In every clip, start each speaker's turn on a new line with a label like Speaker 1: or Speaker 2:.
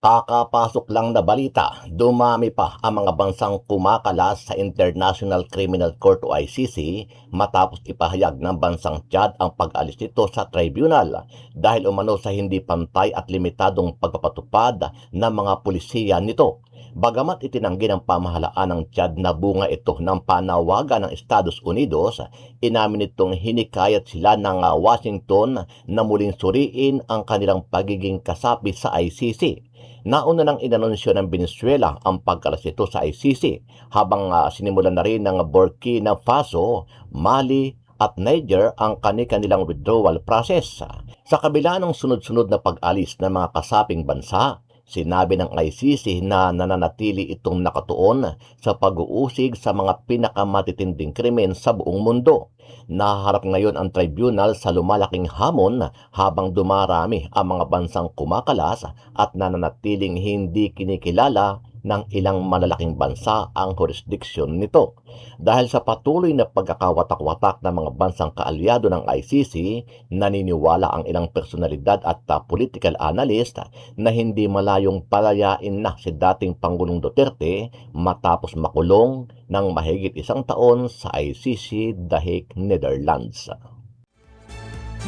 Speaker 1: Kakapasok lang na balita, dumami pa ang mga bansang kumakalas sa International Criminal Court o ICC matapos ipahayag ng bansang Chad ang pag-alis nito sa tribunal dahil umano sa hindi pantay at limitadong pagpapatupad ng mga pulisiya nito. Bagamat itinanggi ng pamahalaan ng Chad na bunga ito ng panawagan ng Estados Unidos, inamin itong hinikayat sila ng Washington na muling suriin ang kanilang pagiging kasapi sa ICC. Nauna nang inanunsyo ng Venezuela ang pagkalas nito sa ICC habang sinimulan na rin ng Burkina Faso, Mali at Niger ang kanilang withdrawal process. Sa kabila ng sunod-sunod na pag-alis ng mga kasaping bansa, sinabi ng ICC na nananatili itong nakatuon sa pag-uusig sa mga pinakamatitinding krimen sa buong mundo. Naharap ngayon ang tribunal sa lumalaking hamon habang dumarami ang mga bansang kumakalas at nananatiling hindi kinikilala ng ilang malalaking bansa ang jurisdiksyon nito. Dahil sa patuloy na pagkakawatak-watak ng mga bansang kaalyado ng ICC, naniniwala ang ilang personalidad at political analyst na hindi malayong palayain na si dating Pangulong Duterte matapos makulong ng mahigit 1 taon sa ICC dahig Netherlands.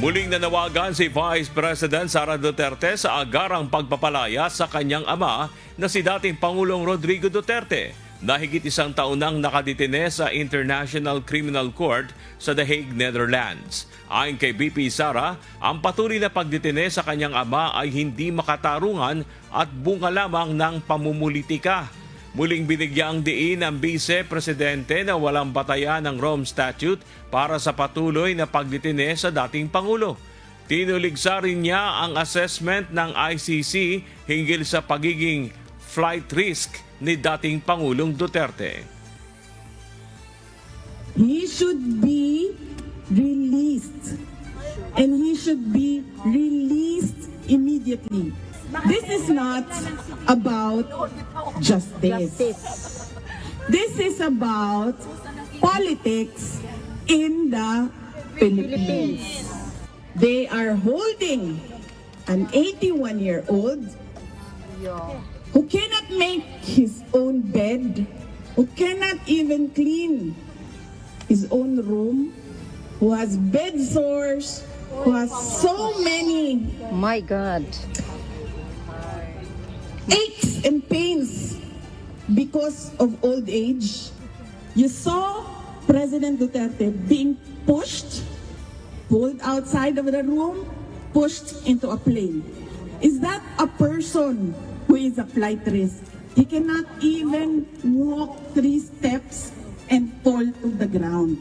Speaker 2: Muling nanawagan si Vice President Sara Duterte sa agarang pagpapalaya sa kanyang ama na si dating Pangulong Rodrigo Duterte na higit 1 taon nang nakadetine sa International Criminal Court sa The Hague, Netherlands. Ayon kay BP Sara, ang patuloy na pagdetine sa kanyang ama ay hindi makatarungan at bunga lamang ng pamumulitika. Muling binigyang diin ng Vice Presidente na walang batayan ng Rome Statute para sa patuloy na pagdetine sa dating Pangulo. Tinuligsa rin niya ang assessment ng ICC hinggil sa pagiging flight risk ni dating Pangulong Duterte.
Speaker 3: He should be released, and he should be released immediately. This is not about justice. This is about politics in the Philippines. They are holding an 81-year-old who cannot make his own bed, who cannot even clean his own room, who has bed sores, who has so many
Speaker 4: My God.
Speaker 3: aches and pains because of old age. You saw President Duterte being pushed, pulled outside of the room, pushed into a plane. Is that a person who is a flight risk? He cannot even walk 3 steps and fall to the ground.